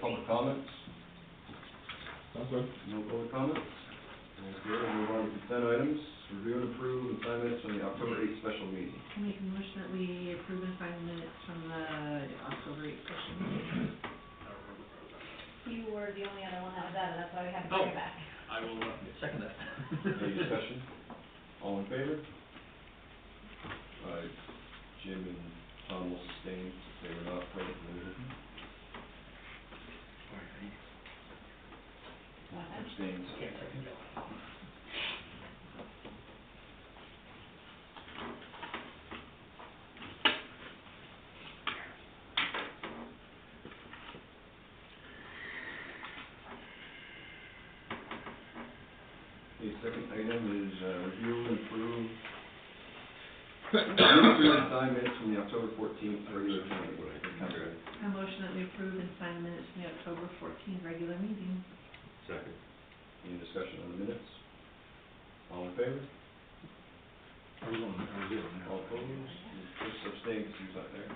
public comments? Sounds good. No public comments? Okay, we'll move on to consent items. Review and approve and sign minutes from the October 8th special meeting. I make a motion that we approve and sign the minutes from the October 8th session meeting. You were the only other one that was out of, that's why we had to bring it back. I will second that. Any discussion? All in favor? Jim and Tom will sustain, they were not present in the meeting. Abstains. Can't second that. The second item is review and approve and sign minutes from the October 14th regular meeting. A motion that we approve and sign the minutes from the October 14th regular meeting. Second. Any discussion on the minutes? All in favor? I was zero now. All opposed? Just abstain because he was not there.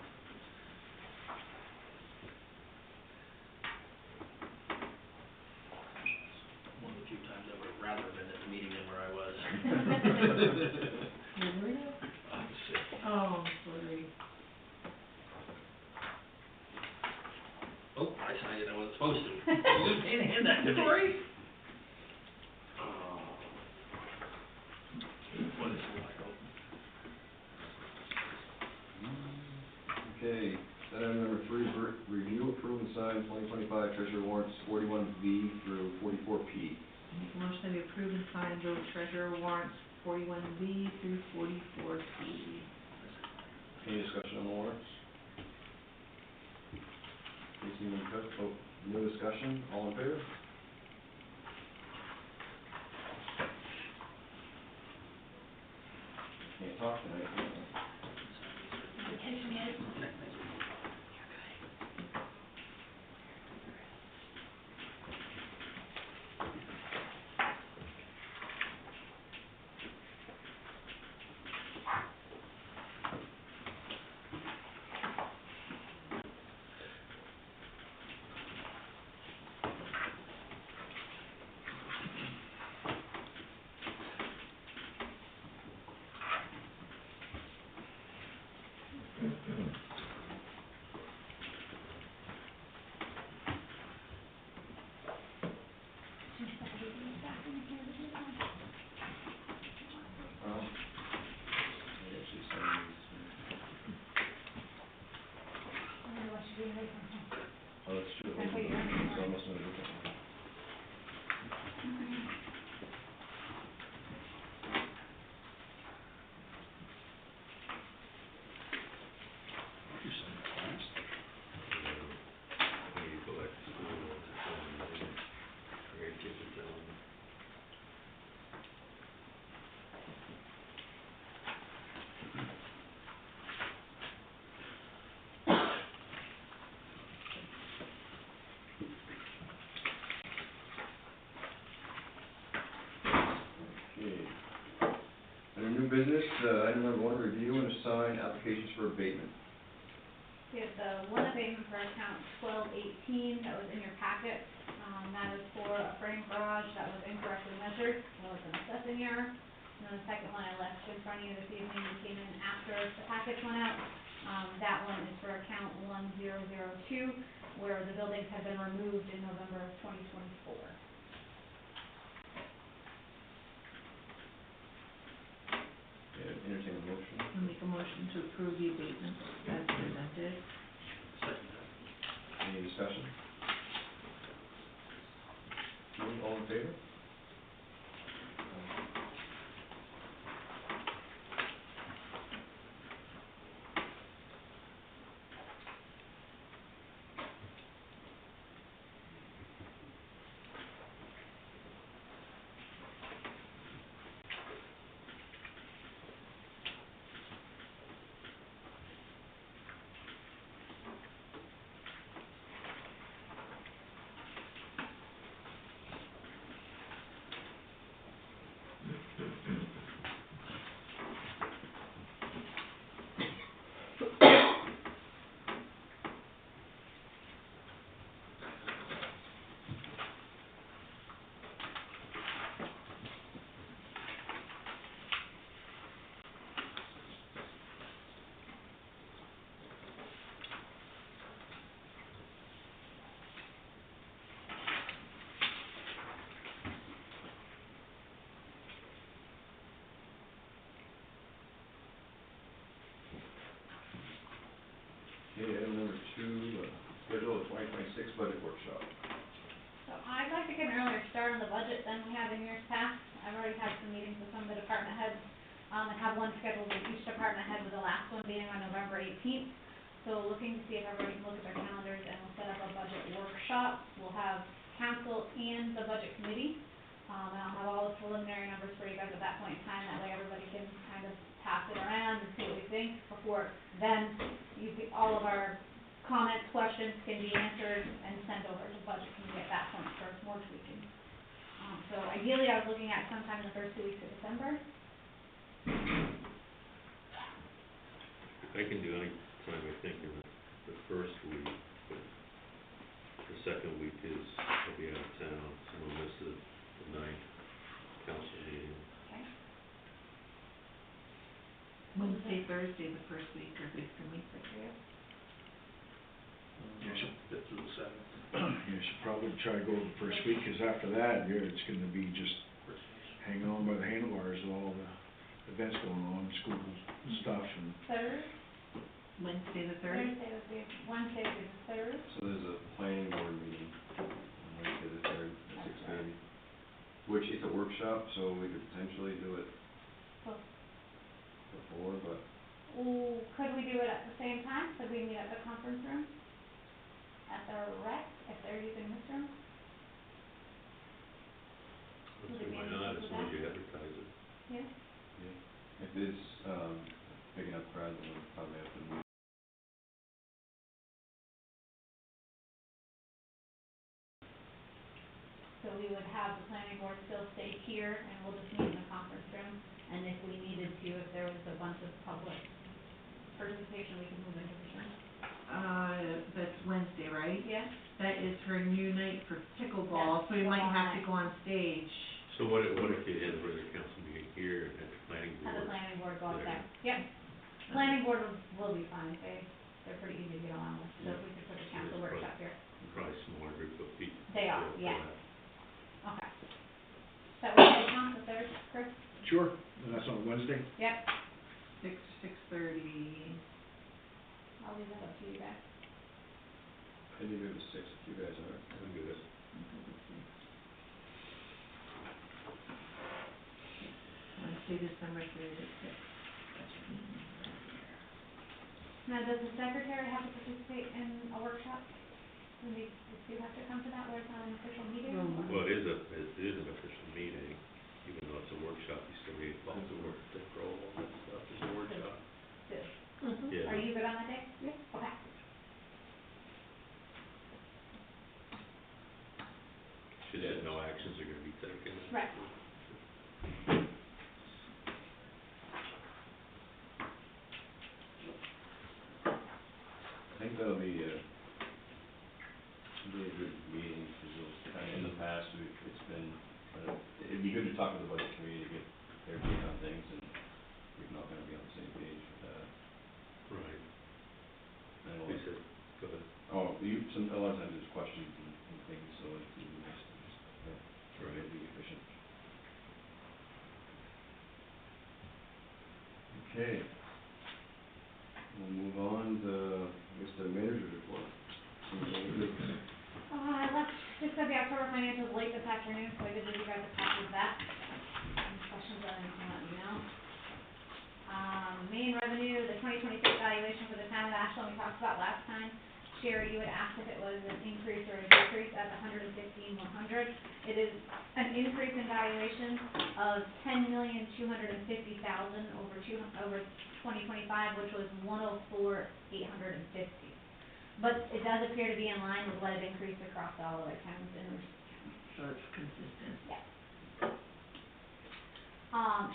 One of the few times I would have rather been at the meeting than where I was. Where were you? I was sick. Oh, sorry. Oh, I signed it, I wasn't supposed to. You didn't hand that to me. Sorry. Oh. What is it like? Okay, item number 3, review, approve, and sign 2025 treasurer warrants 41V through 44P. Make a motion that we approve and sign village treasurer warrants 41B through 44C. Any discussion on the warrants? Casey, no discussion, all in favor? Can't talk tonight, can you? Oh, that's true. It's almost no different. You signed it last. When you go back to school, grandkids are telling me. Okay. Under new business, item number 1, review and assign applications for abatement. We have the one abatement for account 1218 that was in your packet. That is for a frame garage that was incorrectly measured, that was an assessing error. And then the second one I left in front of you this evening, it came in after the package went out. That one is for account 1002, where the buildings had been removed in November of 2024. Entertain a motion. I'll make a motion to approve the abatements as presented. Second that. Any discussion? All in favor? 6 budget workshop. So I'd like to get an earlier start on the budget than we have in years past. I've already had some meetings with some of the department heads, and have one scheduled with each department head, with the last one being on November 18th. So looking to see if everybody can look at their calendars, and we'll set up a budget workshop. We'll have council and the budget committee, and I'll have all the preliminary numbers for you guys at that point in time. That way everybody can kind of pass it around and see what we think before then all of our comments, questions can be answered and sent over to the budget committee at that point for more tweaking. So ideally, I was looking at sometime in the first 2 weeks of December. I can do any time, I think, in the first week, but the second week is, I'll be out of town, so I'll miss the 9th council meeting. Okay. Wednesday, Thursday, the first week are good for me. Good for you. You should get through the 7th. You should probably try to go the first week, 'cause after that, it's gonna be just hanging on by the handlebars with all the events going on, schools and stuff, and Third? Wednesday the third? Thursday would be, Wednesday would be the third. So there's a planning board meeting on Wednesday the 3rd at 6:30, which is a workshop, so we could potentially do it So, before, but ooh, could we do it at the same time? Could we meet at the conference room? At the rec, if they're using this room? Let's Would see, it be why any not, good as with long as that? you advertise it. Yeah. yeah, if it's, big enough crowd, then we'll probably have to move. So we would have the planning board still stay here, and we'll just meet in the conference room. And if we needed to, if there was a bunch of public participation, we can move into this room. That's Wednesday, right? Yeah? That is her new night for pickleball, so we might have to go on stage. So what if you had a regular council meeting here and had the planning board? Have the planning board go out there? there. Yep. Planning board will be fine, they're pretty easy to get along with, so if we could put a council workshop here. Probably a smaller group of people. They are, for yeah. that. Okay. So we'll take on the third, Chris? sure, and that's on Wednesday. Yep, 6:30. I'll leave that up to you guys. I think it was 6 if you guys are. I'm good. Wednesday, December 3rd at 6. Budget meeting right here. Now, does the secretary have to participate in a workshop? Do you have to come to that where it's not an official meeting? No. or- Well, it is an official meeting, even though it's a workshop, you still need to work, to roll, all that stuff, it's a workshop. Good. Yeah. Are you good on that day? Yep. Okay. She said no actions are gonna be taken. Right. I think that'll be a really good meeting, because in the past, it's been, it'd be good to talk to the budget committee to get their take on things, and we're not gonna be on the same page with that. Right. I know, He said, go ahead. a lot of times there's questions and things, so it'd be nice to just, try to be efficient. Okay. We'll move on to, I guess, the manager's report. I left, just got the October financials late this afternoon, so I did give you guys a copy of that. Any questions on anything, let me know. Main revenue, the 2026 valuation for the town of Ashland, we talked about last time. Sherry, you had asked if it was an increase or a decrease at 115,100. It is an increase in valuation of $10,250,000 over 2025, which was 104,850. But it does appear to be in line with what it increased across all other towns in the So it's consistent.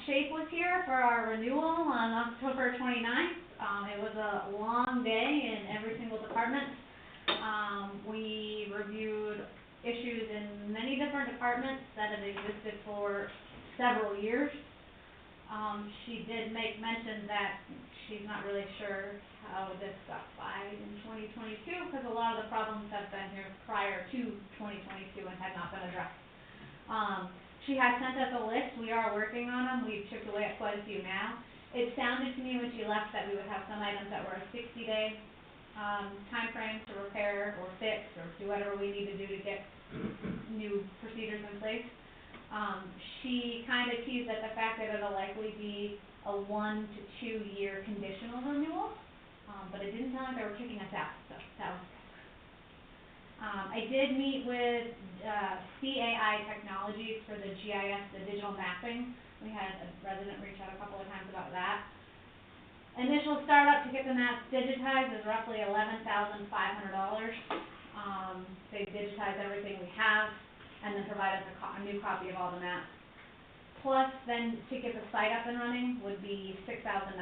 Shape was here for our renewal on October 29th. It was a long day in every single department. We reviewed issues in many different departments that have existed for several years. She did make mention that she's not really sure how this got by in 2022, because a lot of the problems have been here prior to 2022 and had not been addressed. She has sent us a list, we are working on them, we've chipped away at quite a few now. It sounded to me when she left that we would have some items that were a 60-day timeframe to repair or fix or do whatever we need to do to get new procedures in place. She kind of teased at the fact that it'll likely be a 1 to 2 year conditional renewal, but it didn't sound like they were kicking us out, so that was good. I did meet with CAI Technologies for the GIS, the digital mapping. We had a resident reach out a couple of times about that. Initial startup to get the maps digitized is roughly $11,500. They digitize everything we have and then provide us a new copy of all the maps. Plus, then to get the site up and running would be $6,950,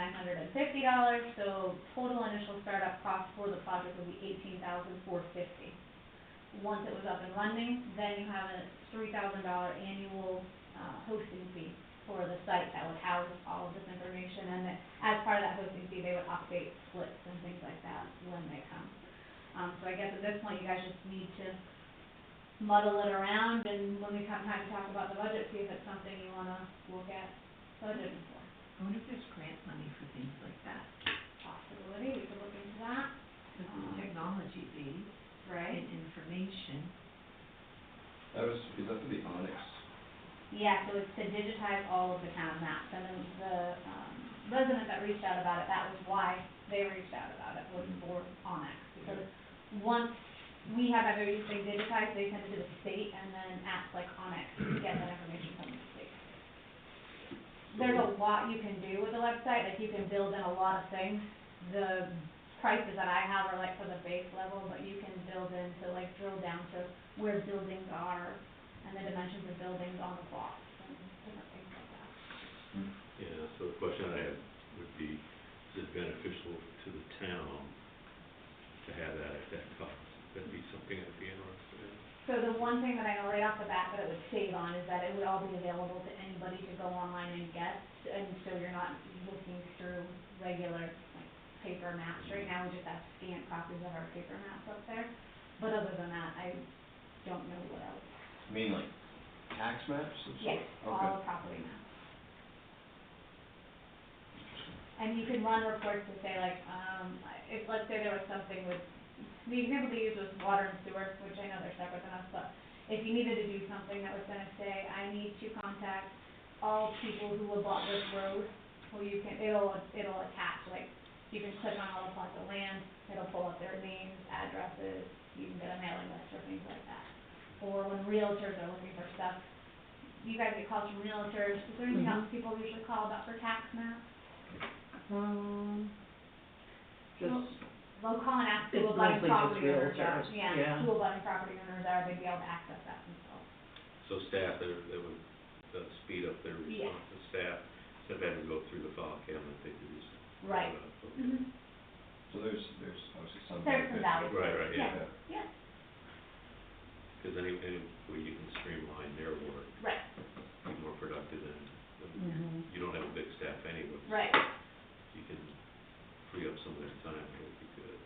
so total initial startup cost for the project would be $18,450. Once it was up and running, then you have a $3,000 annual hosting fee for the site that would house all of this information, and then as part of that hosting fee, they would update splits and things like that when they come. So I guess at this point, you guys just need to muddle it around, and when we come time to talk about the budget, see if it's something you wanna look at budgeting for. I wonder if there's grant money for things like that, Possibility, we could look into that, because it's technology based right? and information. Is that for the Onyx? Yeah, so it's to digitize all of the town maps, and then the, resident that reached out about it, that was why they reached out about it, was for Onyx, because once we have everything digitized, they send it to the state, and then apps like Onyx get that information from the state. There's a lot you can do with the website, like you can build in a lot of things. The prices that I have are like for the base level, but you can build into, like, drill down to where buildings are and the dimensions of buildings on the plots and different things like that. Yeah, so the question I had would be, is it beneficial to the town to have that at that cost? That'd be something I'd be interested in. So the one thing that I know right off the bat that it would save on is that it would all be available to anybody to go online and get, and so you're not looking through regular, like, paper maps. Right now, we just have scanned copies of our paper maps up there, but other than that, I don't know what else. I mean, like, tax maps of Yes, sorts? all the property maps. And you can run reports to say like, if, let's say there was something with, the example they used was water and sewer, which I know they're separate than us, but if you needed to do something that was gonna say, I need to contact all people who abut this road, well, you can, it'll attach, like, you can click on all the plots of land, it'll pull up their names, addresses, you can get a mailing list or things like that. Or when realtors are looking for stuff, you guys get calls from realtors, is there anything else people usually call about for tax maps? Just, They'll call and ask who It's abutting mostly just property owners are, realtors, yeah, yeah. who abutting property owners are, they'd be able to access that themselves. So staff, they would speed up their Yeah. response to staff, instead of having to go through the file cabinet, they could just. Right. Okay. Mhm. So there's obviously some There's some benefit. value. Right, yeah. Yeah, Because any way you can streamline their work, right, be more productive and Mhm. you don't have a big staff anyway. right. You can free up some of their time, it would be good.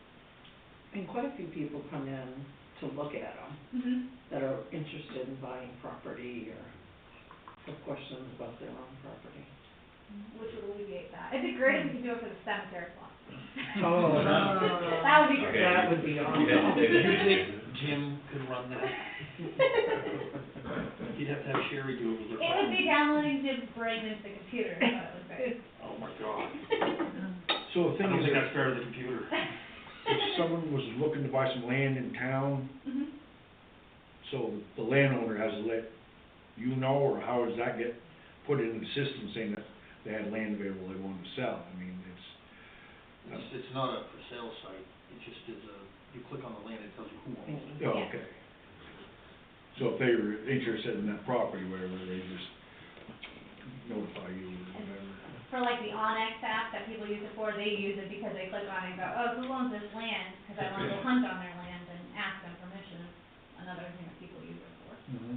and quite a few people come in to look at them Mhm. that are interested in buying property or have questions about their own property. Which would alleviate that. It'd be great if we could do it for the cemetery plot. Oh, That would be great. that would be Yeah, awesome. yeah. Do you think Jim could run that? You'd have to have Sherry do it with her. It would be downloading Jim's brain into the computer, is what it would be. Oh, my God. So the I thing don't is, think that's fair to the computer. if someone was looking to buy some land in town, Mhm. so the landowner has to let you know, or how does that get put in the system saying that they had land available they wanted to sell? I mean, It's not a for sale site, it just is you click on the land, it tells you who owns it. oh, Yeah. okay. So if they were interested in that property, whatever, they just notify you or whatever. For like the Onyx app that people use it for, they use it because they click on it and go, oh, who owns this land? Cause I wanna go hunt on their land and ask them permission, is another thing that people use it for. Mm-hmm.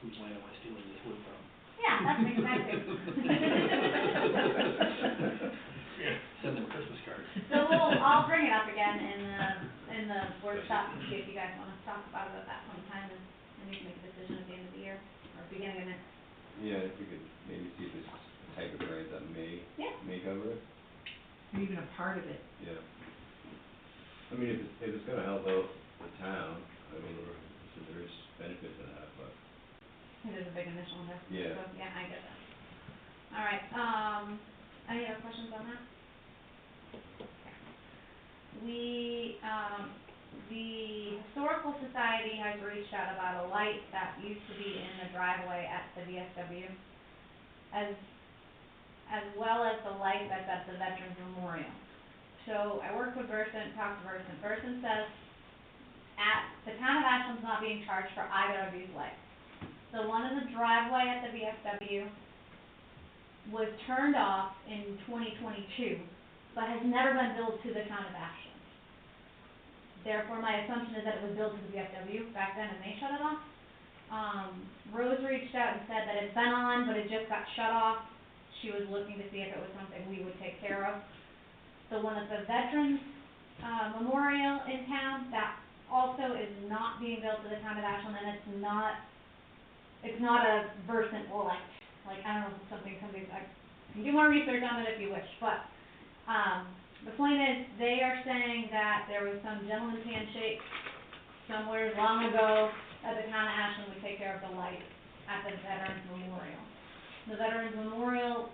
Whose land am I stealing this wood from? Yeah, that makes sense too. Send them a Christmas card. So I'll bring it up again in the workshop and see if you guys wanna talk about it at that point in time, and we can make a decision at the end of the year, or beginning of next. Yeah, if we could maybe see if it's type of grant that Yeah. may cover it, Or even a part of it. yeah. I mean, if it's gonna help out the town, I mean, so there's benefit to that, but, It is a big initial investment, Yeah. so, yeah, I get that. All right, any other questions on that? The Historical Society has reached out about a light that used to be in the driveway at the VFW, as well as the light that's at the Veterans Memorial. So I worked with Versant, talked to Versant. Versant says the town of Ashland's not being charged for either of these lights. The one in the driveway at the VFW was turned off in 2022, but has never been billed to the town of Ashland. Therefore, my assumption is that it was billed to the VFW back then and they shut it off. Rose reached out and said that it's been on, but it just got shut off. She was looking to see if it was something we would take care of. The one at the Veterans Memorial in town, that also is not being billed to the town of Ashland, and it's not a Versant light. Like, I don't know if it's something somebody's, I can do more research on it if you wish, but, the point is, they are saying that there was some gentleman's handshake somewhere long ago that the town of Ashland would take care of the light at the Veterans Memorial. The Veterans Memorial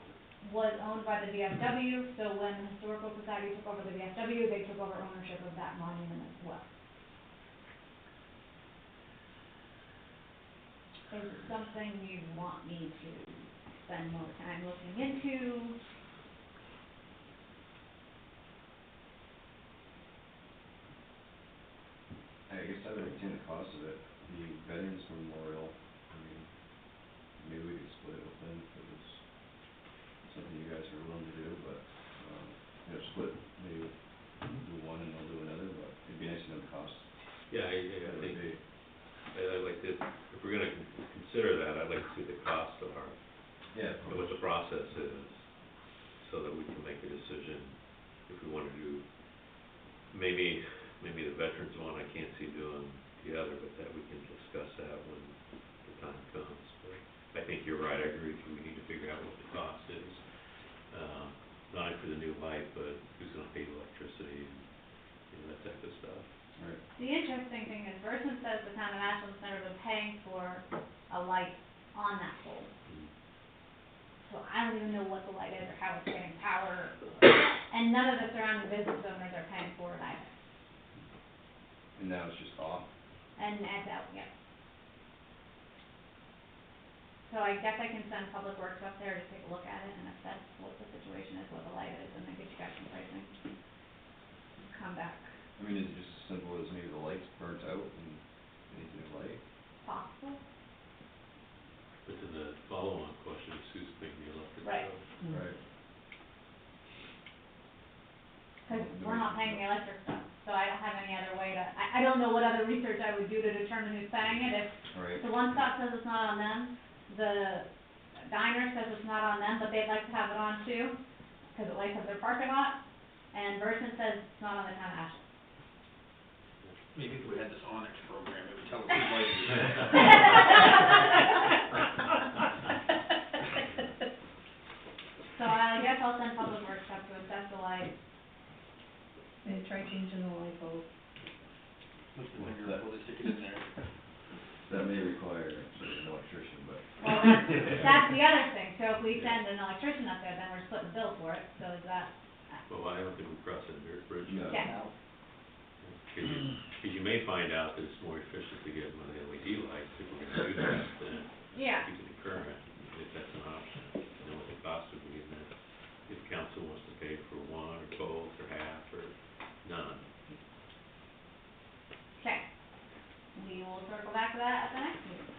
was owned by the VFW, so when the Historical Society took over the VFW, they took over ownership of that monument as well. Is it something you want me to spend more time looking into? I guess I would entertain the cost of it. The Veterans Memorial, I mean, maybe we could split it with them if it was something you guys are willing to do, but, split, maybe do one and they'll do another, but it'd be nice to know the cost. Yeah, I That would think, be, I'd like to, if we're gonna consider that, I'd like to see the cost of our, yeah, and what the process is, so that we can make a decision if we wanna do, maybe the veterans one, I can't see doing the other, but that we can discuss that when the time comes. But I think you're right, I agree with you, we need to figure out what the cost is, not only for the new light, but who's gonna pay the electricity and, that type of stuff. right. The interesting thing is, Versant says the town of Ashland's never been paying for a light on that pole. So I don't even know what the light is or how it's getting power, and none of the surrounding business owners are paying for it either. And now it's just off? And it's out, yep. So I guess I can send Public Works up there to take a look at it, and if that's what the situation is, what the light is, and then get you guys some pricing. Come back, I mean, is it just as simple as maybe the light's burnt out and it needs a new light? possible. But then the follow-on question is who's paying the electric bill? Right. Right. Cause we're not paying the electric stuff, so I don't have any other way to, I don't know what other research I would do to determine who's paying it. If Right. the One Stop says it's not on them, the diner says it's not on them, but they'd like to have it on too, cause it lights up their parking lot, and Versant says it's not on the town of Ashland. Maybe if we had this Onyx program, it would tell us who's lighting it. So I guess I'll send Public Works up to assess the light. And try changing the light bulb. Lift the finger up while they stick it in there. That may require actually an electrician, but. Well, that's the other thing, so if we send an electrician up there, then we're splitting the bill for it, so is that, Well, I don't think we cross that bridge. No. yeah. Because you may find out that it's more efficient to get one of the LED lights if we're gonna do that than Yeah. using the current, if that's an option. You know what the cost would be, and then if council wants to pay for one or both or half or none. Okay, we will circle back to that at the next meeting.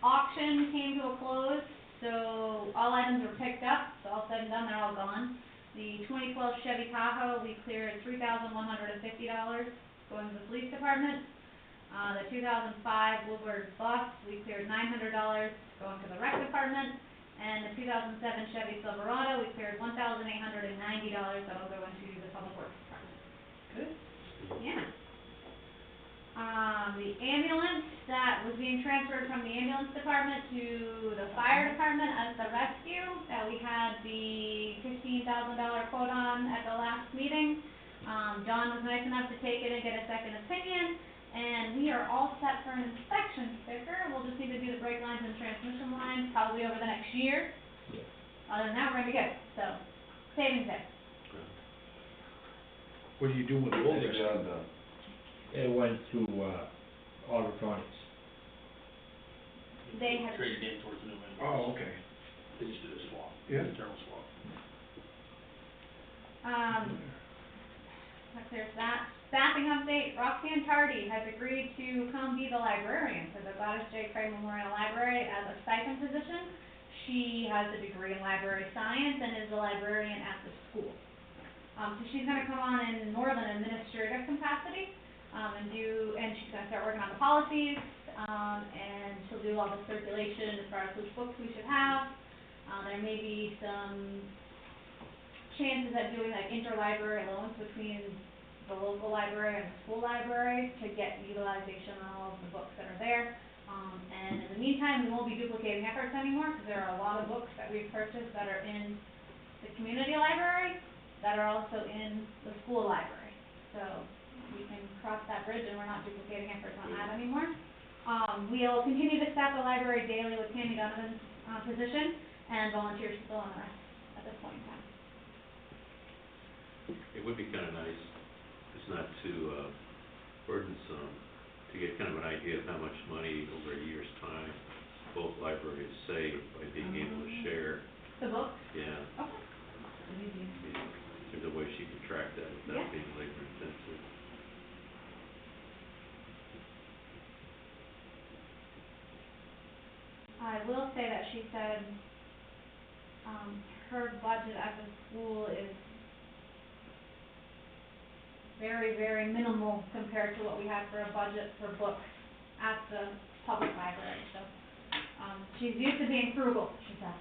Auction came to a close, so all items were picked up, so all said and done, they're all gone. The 2012 Chevy Tahoe, we cleared $3,150 going to the police department. The 2005 Bluebird bus, we cleared $900 going to the rec department. And the 2007 Chevy Silverado, we cleared $1,890, that'll go into the public works department. Good. Yeah. The ambulance that was being transferred from the ambulance department to the fire department as the rescue, that we had the $15,000 quote on at the last meeting. John was nice enough to take it and get a second opinion, and we are all set for an inspection sticker. We'll just need to do the brake lines and transmission lines probably over the next year. Other than that, we're gonna be good, so, savings there. What are you doing with the old Good rescue? job done. It went to, Autotronics. They had, Traded in towards the new ambulance. Oh, okay. They just did a swap. Yeah. Internal swap. there's that. Staffing update, Roxanne Tardy has agreed to come be the librarian for the Gladys J. Craig Memorial Library as a stipend position. She has a degree in library science and is the librarian at the school. So she's gonna come on in more of an administrative capacity, and she's gonna start working on the policies, and she'll do all the circulation as far as which books we should have. There may be some chances at doing like interlibrary loans between the local library and the school library to get utilization on all of the books that are there. And in the meantime, we won't be duplicating efforts anymore, because there are a lot of books that we've purchased that are in the community library that are also in the school library. So we can cross that bridge and we're not duplicating efforts on that anymore. We'll continue to staff the library daily with Tammy Donovan's position, and volunteers to fill in the rest at this point in time. It would be kinda nice, it's not too, burdensome, to get kind of an idea of how much money over a year's time both libraries save by being able to share, The book? yeah. Okay. Easy. There's a way she can track that Yeah. without being labor intensive. I will say that she said, her budget at the school is very, very minimal compared to what we have for a budget for books at the public library, so, she's used to being frugal, she says.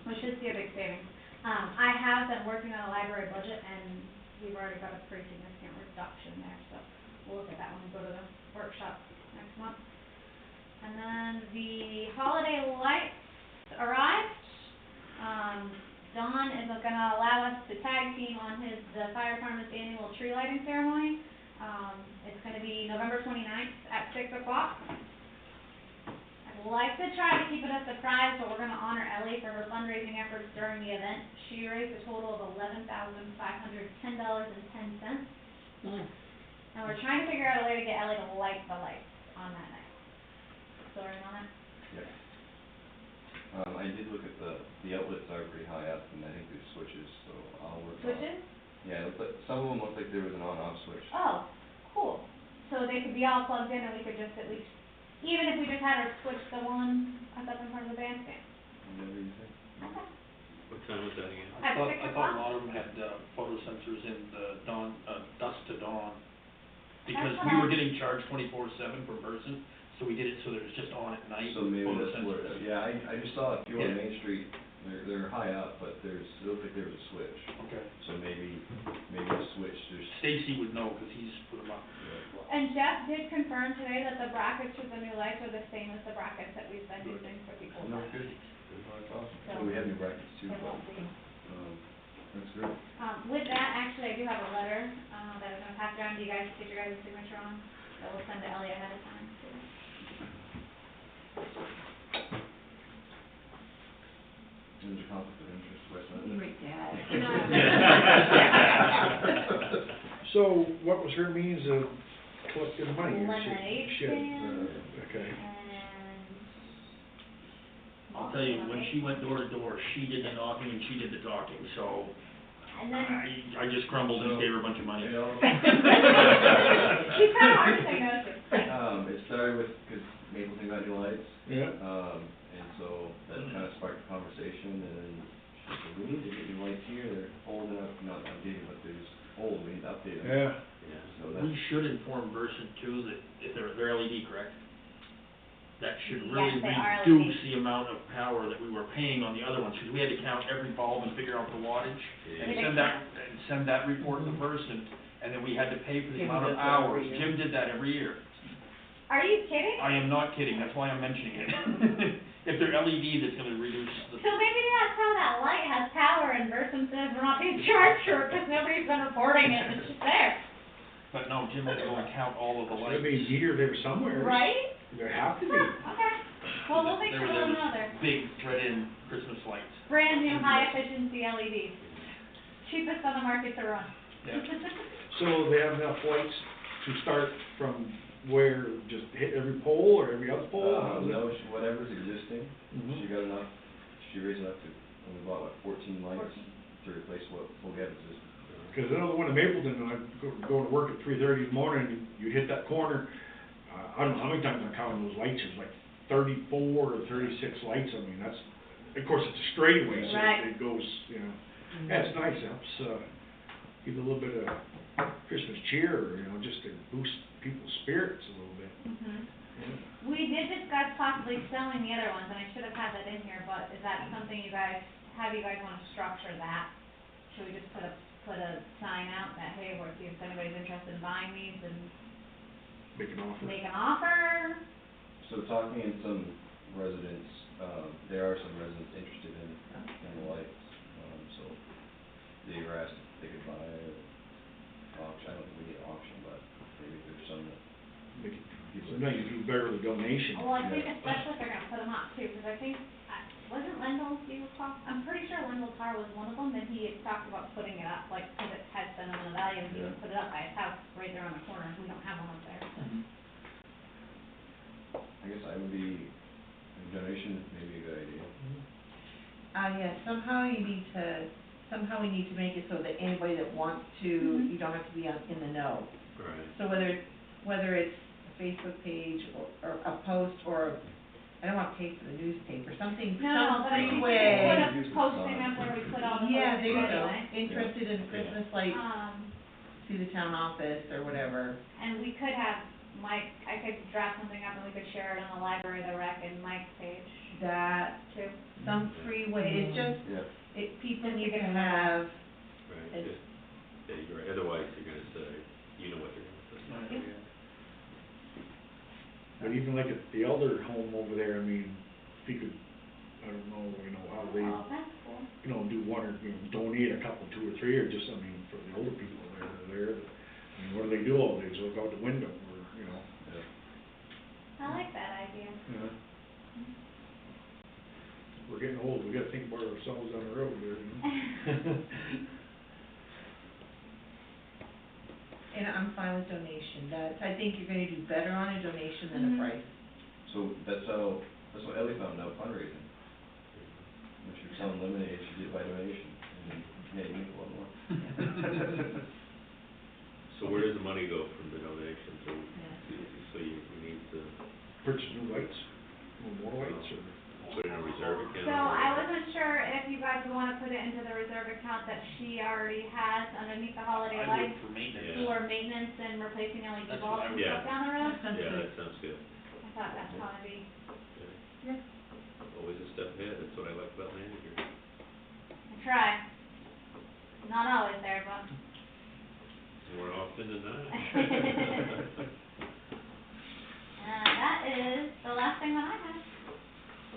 We should see a big savings. I have been working on a library budget, and we've already got a pretty significant reduction there, so we'll look at that when we go to the workshop next month. And then the holiday lights arrived. Don is gonna allow us to tag team on the fire department's annual tree lighting ceremony. It's gonna be November 29th at 6 o'clock. I'd like to try to keep it a surprise, but we're gonna honor Ellie for her fundraising efforts during the event. She raised a total of $11,510.10. And we're trying to figure out a way to get Ellie to light the lights on that night. Still working on that? Yeah. I did look at the outlets are pretty high up, and I think there's switches, so I'll work on. Switches? Yeah, but some of them look like there was an on-off switch. Oh, cool. So they could be all plugged in, and we could just at least, even if we just had her switch the one up in front of the bandstand. Whatever you think. Okay. What time was that again? At 6 I thought a lot of them had, photo sensors in the dawn, dusk to dawn. Because That's we were what getting charged 24/7 per person, so we did it so that it was just on at night. So maybe photo that's what, sensors. yeah, I just saw a few on Yeah. Main Street, they're high up, but it looks like there was a switch. Okay. So maybe the switch just, Stacy would know, because he's put them up. And Jeff did confirm today that the brackets for the new lights are the same as the brackets that we've been Good. using for people. no, good, that's awesome. So- And we have new brackets too, It but, won't be. that's good. With that, actually, I do have a letter, that I was gonna pass around to you guys to get your guys' signature on, that we'll send to Ellie ahead of time, too. There's a conflict of interest, West You End. right, Dad. So what was her means of collecting money? Lemonade She had, stand. okay. And. I'll tell you, when she went door to door, she did the knocking and she did the talking, so And then. I just crumbled and gave her a bunch of money. You know, She's kind of hard to say no to. it started with, because Maple thing about new lights, Yeah. and so that kind of sparked a conversation, and then she said, we need to get new lights here, they're old enough, not outdated, but they're just old, we need to update them. Yeah. Yeah. So We that's, should inform Versant too that if they're LED, correct? That should Yes, really they are reduce LED. the amount of power that we were paying on the other ones, because we had to count every bulb and figure out the wattage. And Yeah. send that report to Versant, and then we had to pay for the Jim amount of does that every hours. year. Jim did that every year. Are you kidding? I am not kidding, that's why I'm mentioning it. If they're LEDs, it's gonna reduce the, So maybe that's how that light has power and Versum says we're not being charged for it because nobody's been reporting it, it's just there, but no, Jim had to go and count all of the lights. Should be meter there somewhere. right? There have to be. Huh, okay. Well, we'll make There sure were we'll them know there. big thread-in Christmas lights. Brand new high efficiency LEDs. Cheapest on the market to run. Yeah. So they have enough lights to start from where, just hit every pole or every other pole? How's it? No, whatever's existing, Mhm. she got enough, she raised enough to, we bought, what, 14 lights 14. to replace what we have existing. Cause I know the one in Mapleton, when I go to work at 3:30 in the morning, you hit that corner, I don't know how many times I counted those lights, it was like 34 or 36 lights, I mean, that's, of course, it's a straightaway, so Right. it goes, you know, yeah, it's nice, it helps, give a little bit of Christmas cheer, you know, just to boost people's spirits a little bit. Mhm. Yeah. We did discuss possibly selling the other ones, and I should have had that in here, but is that something you guys, how do you guys wanna structure that? Should we just put a sign out that, hey, we're seeing if anybody's interested in buying these and Make an offer. make an offer? So talking in some residents, there are some residents interested in the lights, so they were asked if they could buy an auction, I don't think we need an auction, but maybe there's some that Make it, people. so now you do better with donation. Well, I think Yeah. especially if they're gonna put them up too, because I think, wasn't Lendl, do you recall? I'm pretty sure Lendl Tar was one of them, and he had talked about putting it up, like, because it has sentimental value, and he Yeah. would put it up by his house, right there on the corner, we don't have one up there, so. I guess I would be, a donation may be a good idea. Yeah, somehow we need to make it so that anybody that wants to, Mhm. you don't have to be in the know. Right. So whether it's a Facebook page or a post or, I don't want to pay for the newspaper, something, No, but I some think free we could way. put a posting up where we put all the Yeah, postings there you go, anyway. interested in Christmas lights, Um, see the town office or whatever. and we could have Mike, I could draft something up and we could share it on the library, the rec, and Mike's page That, too. some free way, it's just, Yeah. people Just need to to get it have, Right, It's- yeah, you're right, otherwise you're gonna say, you know what you're gonna say. But even like at the elder home over there, I mean, if you could, I don't know, you know, how they, Oh, that's cool. you know, do one or, you know, donate a couple, 2 or 3, or just, I mean, for the older people that are there, I mean, what do they do all day, just look out the window, or, you know, I like that idea. yeah. We're getting old, we gotta think about ourselves on the road there, you know? and I'm fine with donation, I think you're gonna do better on a donation than Mhm. a price. So that's what Ellie found out fundraising. When she was selling lemonade, she did by donation, and yeah, you make a lot more. So where does the money go from the donations, or, Yeah. so you need to Purchase new lights, or more lights, or, put in a reserve account? So I wasn't sure if you guys would wanna put it into the reserve account that she already has underneath the holiday I lights would for maintenance. Yeah. for maintenance and replacing LED That's what bulbs I and would- stuff down the road. Sounds Yeah, good. that sounds good. I thought that'd probably be, Yeah. Always a step ahead, that's what I like about manager. I try. Not always there, but. More often than not. That is the last thing that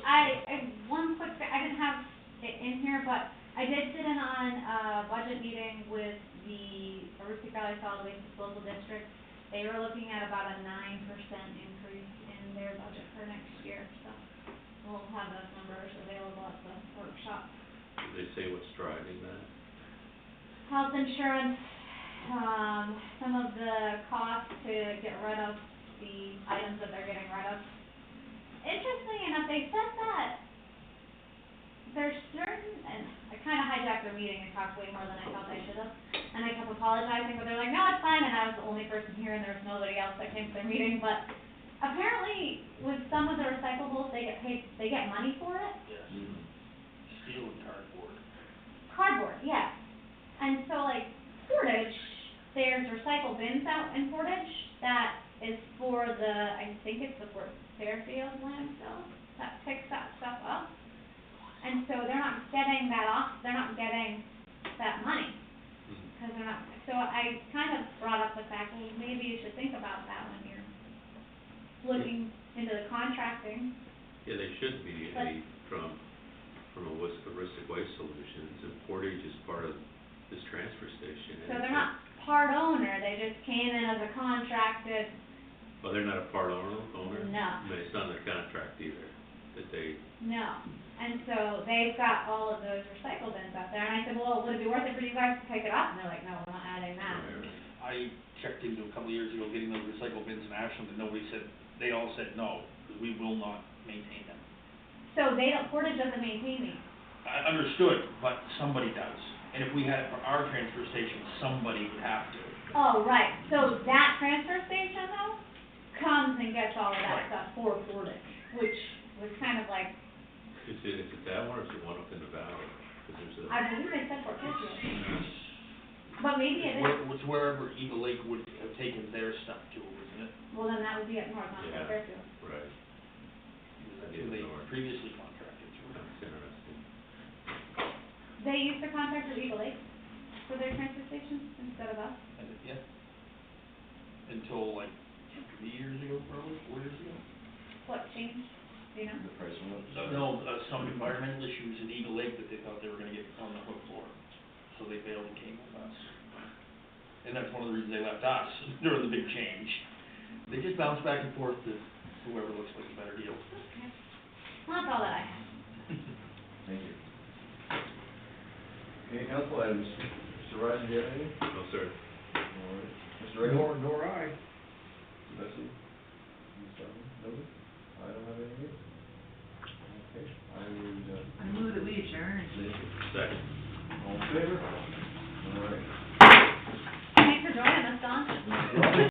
I have. One quick thing, I didn't have it in here, but I did sit in on a budget meeting with the Aroostook Valley Solid Waste Disposal District. They were looking at about a 9% increase in their budget for next year, so we'll have those numbers available at the workshop. Did they say what's driving that? Health insurance, some of the costs to get rid of the items that they're getting rid of. Interestingly enough, they said that there's certain, and I kinda hijacked their meeting and talked way more than I felt I should have, and I kept apologizing, but they're like, no, it's fine, and I was the only person here, and there was nobody else that came to their meeting, but apparently, with some of the recyclables, they get money for it. Yes, steel and cardboard. Cardboard, yes. And so like Portage, there's recycle bins out in Portage that is for I think it's the Fort Fairfield landfill that picks that stuff up. And so they're not getting that money, cause they're not, so I kind of brought up the fact, well, maybe you should think about that when you're looking into the contracting. Yeah, they should be But- from Aristic Waste Solutions, and Portage is part of this transfer station. So they're not part owner, they just came in as a contracted, Well, they're not a part owner? No. No, it's not in the contract either, that they, no. And so they've got all of those recycle bins out there, and I said, well, would it be worth it for you guys to pick it up? And they're like, no, we're not adding that. I checked into a couple of years ago getting those recycle bins in Ashland, and nobody said, they all said no, because we will not maintain them. So they don't, Portage doesn't maintain these. I understood, but somebody does. And if we had it for our transfer station, somebody would have to. Oh, right, so that transfer station though, comes and gets all of that Right. stuff for Portage, which was kind of like, is it that one or is it one up in the valley? 'Cause there's a, I believe they said Fort Pittsfield, but maybe it is. It's wherever Eagle Lake would have taken their stuff to, isn't it? Well, then that would be up north, not Yeah. Fort Fairfield. right, Because that's Yeah, who they north. previously contracted to. that's interesting. They used to contract with Eagle Lake for their transfer stations instead of us. And it- yeah. Until like 3 years ago, probably, 4 years ago. What changed, do you know? The price went up. No, some environmental issues in Eagle Lake that they thought they were gonna get on the hook for. So they bailed and came with us. And that's one of the reasons they left us during the big change. They just bounce back and forth to whoever looks like a better deal. Okay. Well, that's all that I have. Thank you. Any council items? Mr. Rogers, do you have anything? No, sir. All right. Mr. Riddle? Nor I. Mr. Bessie? Ms. Chapman? Nobody? I don't have anything. Okay, I would, I move that we adjourn. thank you. Second. All in favor? All right. Thanks for joining us, Don.